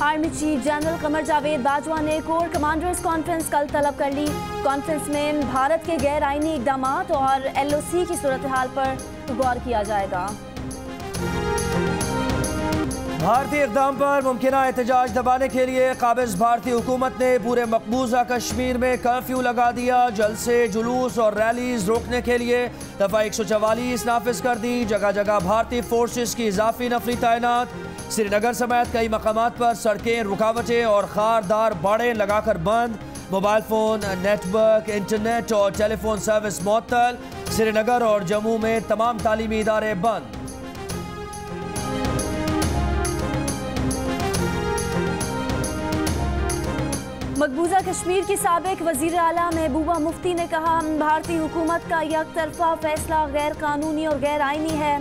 Army chief general Qamar Javed Bajwa ने core commanders conference कल तलब कर ली। कॉन्फ्रेंस में भारत के गैर आईनी इकदामात और LOC की सूरत हाल पर गौर किया जाएगा। भारतीय इक़दाम पर मुमकिना एहतजाज दबाने के लिए काबिज भारतीय हुकूमत ने पूरे मकबूजा कश्मीर में कर्फ्यू लगा दिया। जलसे, जुलूस और रैलीज रोकने के लिए दफ़ा 144 नाफिज कर दी। जगह जगह भारतीय फोर्सेस की इजाफी नफरी तैनात। श्रीनगर समेत कई मकामात पर सड़कें, रुकावटें और खारदार बाड़ें लगाकर बंद। मोबाइल फ़ोन, नेटवर्क, इंटरनेट और टेलीफोन सर्विस मुअत्तल। श्रीनगर और जम्मू में तमाम तालीमी इदारे बंद। मकबूजा कश्मीर की साबिक वज़ीर आला महबूबा मुफ्ती ने कहा, भारतीय हुकूमत का यकतरफा फैसला गैर कानूनी और गैर आईनी है।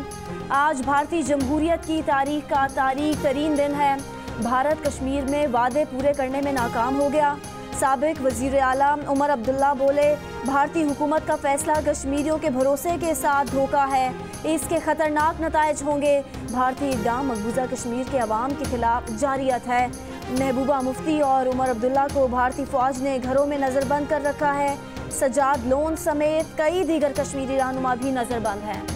आज भारतीय जमहूरियत की तारीख का तारीख तरीन दिन है। भारत कश्मीर में वादे पूरे करने में नाकाम हो गया। साबिक वज़ीर आला उमर अब्दुल्ला बोले, भारतीय हुकूमत का फैसला कश्मीरियों के भरोसे के साथ धोखा है। इसके ख़तरनाक नताइज होंगे। भारतीय इक़दाम मकबूजा कश्मीर के अवाम के खिलाफ जारियत है। महबूबा मुफ्ती और उमर अब्दुल्ला को भारतीय फ़ौज ने घरों में नज़रबंद कर रखा है। सजाद लोन समेत कई दीगर कश्मीरी रहनुमा भी नज़रबंद हैं।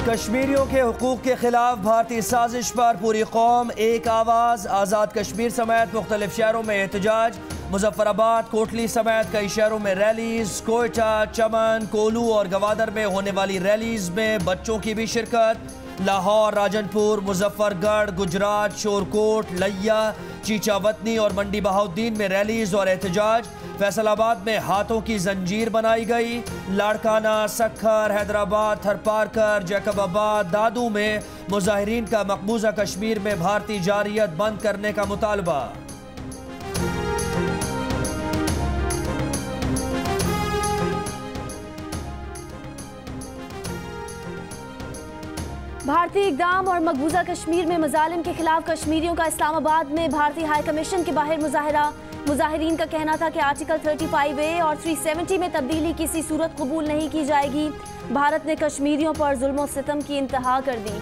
कश्मीरियों के हुकूक के खिलाफ भारतीय साजिश पर पूरी कौम एक आवाज़। आज़ाद कश्मीर समेत मुख्तलिफ शहरों में एहतजाज। मुजफ्फराबाद, कोटली समेत कई शहरों में रैलीज। कोयटा, चमन, कोलू और गवादर में होने वाली रैलीज में बच्चों की भी शिरकत। लाहौर, राजनपुर, मुजफ्फरगढ़, गुजरात, शोरकोट, लैया, चीचावतनी और मंडी बहाउद्दीन में रैलीज और एहतजाज। फैसलाबाद में हाथों की जंजीर बनाई गई। लाड़काना, सखर, हैदराबाद, थरपारकर, जैकबाबाद, दादू में मुजाहिरीन का मकबूजा कश्मीर में भारतीय जारियत बंद करने का मुतालबा। भारतीय इक़दाम और मकबूजा कश्मीर में मजालिम के खिलाफ कश्मीरियों का इस्लामाबाद में भारतीय हाई कमीशन के बाहर मुजाहरा। मुजाहिरीन का कहना था कि आर्टिकल 35A और 370 में तब्दीली किसी सूरत कबूल नहीं की जाएगी। भारत ने कश्मीरियों पर जुल्म और सितम की इंतहा कर दी।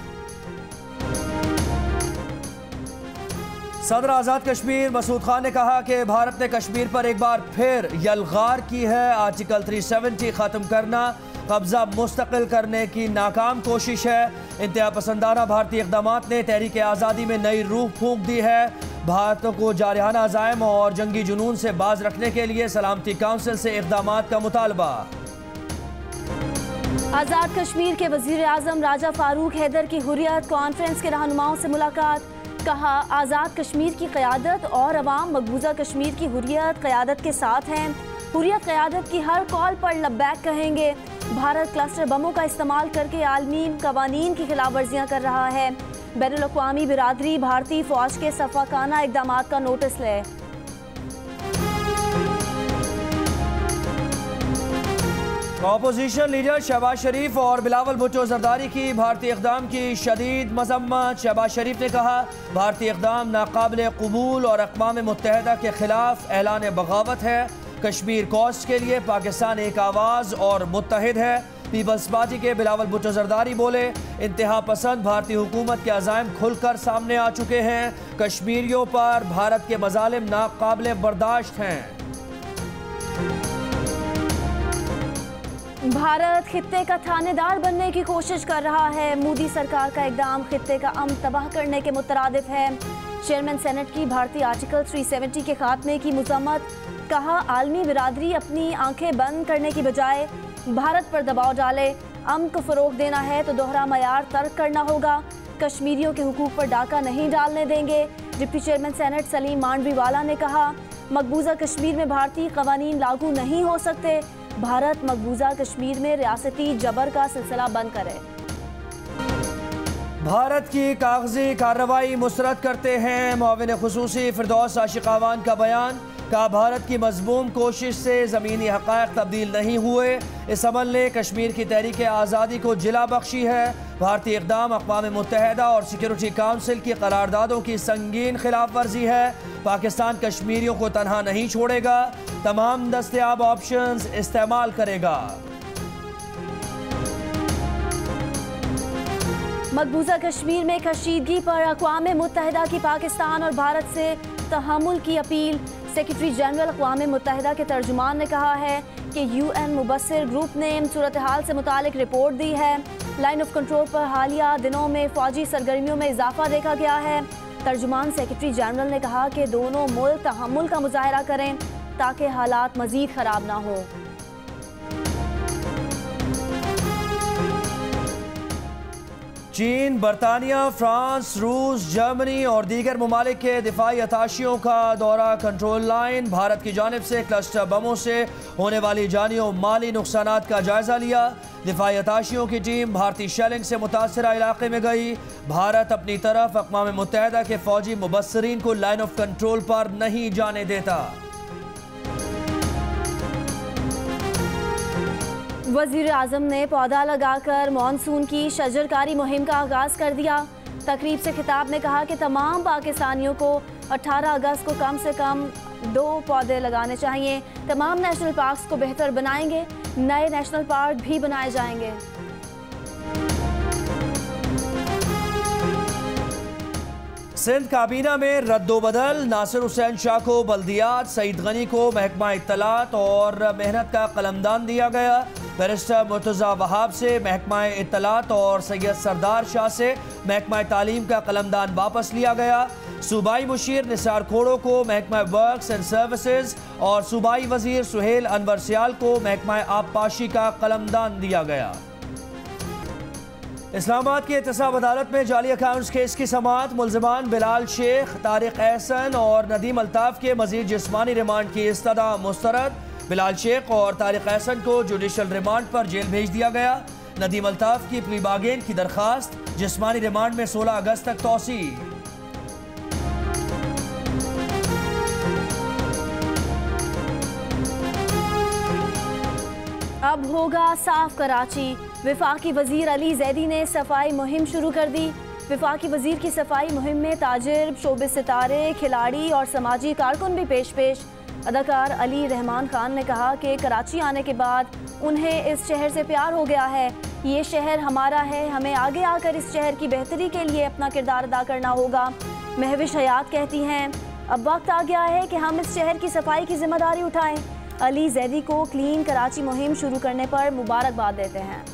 सदर आज़ाद कश्मीर मसूद खान ने कहा कि भारत ने कश्मीर पर एक बार फिर यलगार की है। आर्टिकल 370 ख़त्म करना कब्ज़ा मुस्तकिल करने की नाकाम कोशिश है। इंतहा पसंदाना भारतीय इक़दामात ने तहरीक आज़ादी में नई रूह फूंक दी है। भारत को जारहाना अज़ाइम और जंगी जुनून से बाज रखने के लिए सलामती काउंसिल से इक़दामात का मुतालबा। आज़ाद कश्मीर के वज़ीर आज़म राजा फारूक हैदर की हुर्रियत कॉन्फ्रेंस के रहनुमाओं से मुलाकात। कहा, आज़ाद कश्मीर की क़यादत और अवाम मकबूजा कश्मीर की हुर्रियत क़यादत के साथ हैं। हुर्रियत क़यादत की हर कॉल पर लब्बैक कहेंगे। भारत क्लस्टर बमों का इस्तेमाल करके आलमी कवानीन की खिलाफ वर्जियाँ कर रहा है। बैनुल-अक़वामी बिरादरी भारतीय फ़ौज के सफ़ाकाना इक़दामात का नोटिस ले। अपोजिशन लीडर शहबाज शरीफ और बिलावल भुट्टो ज़रदारी की भारतीय इक़दाम की शदीद मज़म्मत। शहबाज शरीफ ने कहा, भारतीय इक़दाम नाकाबिल कबूल और अक़वाम मुत्तहिदा के खिलाफ ऐलान बगावत है। कश्मीर कॉस्ट के लिए पाकिस्तान एक आवाज़ और मुत्तहिद है। पीपल्स पार्टी के बिलावल भुट्टो ज़रदारी बोले, इंतहा पसंद भारतीय हुकूमत के अज़ाइम खुलकर सामने आ चुके हैं। कश्मीरियों पर भारत के मज़ालिम नाकाबिल बर्दाश्त हैं। भारत खित्ते का थानेदार बनने की कोशिश कर रहा है। मोदी सरकार का इक़दाम खित्ते का अमन तबाह करने के मुतरादिफ है। चेयरमैन सेनेट की भारतीय आर्टिकल 370 के खात्मे की मज़म्मत। कहा, आलमी बिरादरी अपनी आंखें बंद करने की बजाय भारत पर दबाव डाले। अमन को फ़रोग़ देना है तो दोहरा मयार तर्क करना होगा। कश्मीरियों के हुकूक पर डाका नहीं डालने देंगे। Deputy chairman senate Saleem Mandviwalla ने कहा, मकबूजा कश्मीर में भारतीय कवानीन लागू नहीं हो सकते। भारत मकबूजा कश्मीर में रियासती जबर का सिलसिला बंद करे। भारत की कागजी कार्रवाई मुस्तरद करते हैं। मुआविन खुसूसी फिरदौस आशिक़ावान का बयान। कहा, भारत की मज़मूम कोशिश से ज़मीनी हक़ाइक़ तब्दील नहीं हुए। इस अमल ने कश्मीर की तहरीक आज़ादी को जिला बख्शी है। भारतीय इक़दाम अक़वाम मुत्तहिदा और सिक्योरिटी काउंसिल की करारदादों की संगीन खिलाफ वर्जी है। पाकिस्तान कश्मीरियों को तनहा नहीं छोड़ेगा। तमाम दस्तयाब ऑप्शंस इस्तेमाल करेगा। मकबूजा कश्मीर में कशीदगी पर अक़वाम मुत्तहिदा की पाकिस्तान और भारत से तहम्मुल की अपील। सेक्रेटरी जनरल अक़वाम मुत्तहिदा के तर्जुमान ने कहा है कि UN मुबस्सिर ग्रुप ने सूरत हाल से मुतालिक रिपोर्ट दी है। लाइन ऑफ कंट्रोल पर हालिया दिनों में फ़ौजी सरगर्मियों में इजाफा देखा गया है। तर्जुमान सेक्रेटरी जनरल ने कहा कि दोनों मुल्क तहम्मुल का मुजाहरा करें ताकि हालात मज़ीद ख़राब ना हो। चीन, बरतानिया, फ्रांस, रूस, जर्मनी और दीगर ममालिक के दिफाई अताशियों का दौरा कंट्रोल लाइन। भारत की जानिब से क्लस्टर बमों से होने वाली जानी और माली नुकसानात का जायजा लिया। दिफाई अताशियों की टीम भारतीय शेलिंग से मुतासरा इलाके में गई। भारत अपनी तरफ अक़वाम मुत्तहिदा के फौजी मुबस्सिरीन को लाइन ऑफ कंट्रोल पर नहीं जाने देता। वज़ीर आज़म ने पौधा लगाकर मानसून की शजरकारी मुहिम का आगाज़ कर दिया। तकरीब से खिताब में कहा कि तमाम पाकिस्तानियों को 18 अगस्त को कम से कम 2 पौधे लगाने चाहिए। तमाम नेशनल पार्क्स को बेहतर बनाएंगे, नए नेशनल पार्क भी बनाए जाएंगे। सिंध काबीना में रद्दोबदल। नासिर हुसैन शाह को बल्दियात, सईद गनी को महकमा इत्तलात और मेहनत का कलमदान दिया गया। बैरिस्टर मुर्तज़ा वहाब से महकमा इत्तलात और सैयद सरदार शाह से महकमा तालीम का कलमदान वापस लिया गया। सूबाई मुशीर निसार खोड़ो को महकमा वर्क्स एंड सर्विसेज और सूबाई वजीर सुहेल अनवर सियाल को महकमा आबपाशी का कलमदान दिया गया। इस्लामाबाद की एहतसाब अदालत में जाली अकाउंट्स केस की समाअत। मुल्ज़िमान बिलाल शेख, तारिक एहसन और नदीम अल्ताफ के मजीद जिस्मानी रिमांड की इस्तदा मुस्तरद। बिलाल शेख और तारिक एहसन को जुडिशल रिमांड पर जेल भेज दिया गया। नदीम अल्ताफ की प्ली बागेन की दरखास्त जिस्मानी रिमांड में 16 अगस्त तक तौसी। अब होगा साफ कराची। वफाकी वजीर अली जैदी ने सफाई मुहिम शुरू कर दी। वफाकी वजीर की सफाई मुहिम में ताजिर, शोबे सितारे, खिलाड़ी और समाजी कारकुन भी पेश। अदाकार अली रहमान खान ने कहा कि कराची आने के बाद उन्हें इस शहर से प्यार हो गया है। ये शहर हमारा है, हमें आगे आकर इस शहर की बेहतरी के लिए अपना किरदार अदा करना होगा। महविश हयात कहती हैं, अब वक्त आ गया है कि हम इस शहर की सफाई की जिम्मेदारी उठाएं। अली जैदी को क्लीन कराची मुहिम शुरू करने पर मुबारकबाद देते हैं।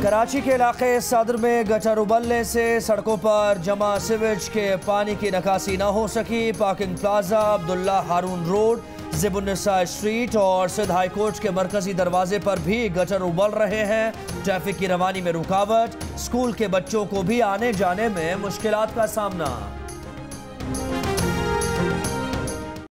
कराची के इलाके सदर में गटर उबलने से सड़कों पर जमा सीवेज के पानी की निकासी न हो सकी। पार्किंग प्लाजा, अब्दुल्ला हारून रोड, ज़िबुन्निसा स्ट्रीट और सिंध हाई कोर्ट के मरकजी दरवाजे पर भी गटर उबल रहे हैं। ट्रैफिक की रवानी में रुकावट, स्कूल के बच्चों को भी आने जाने में मुश्किलात का सामना।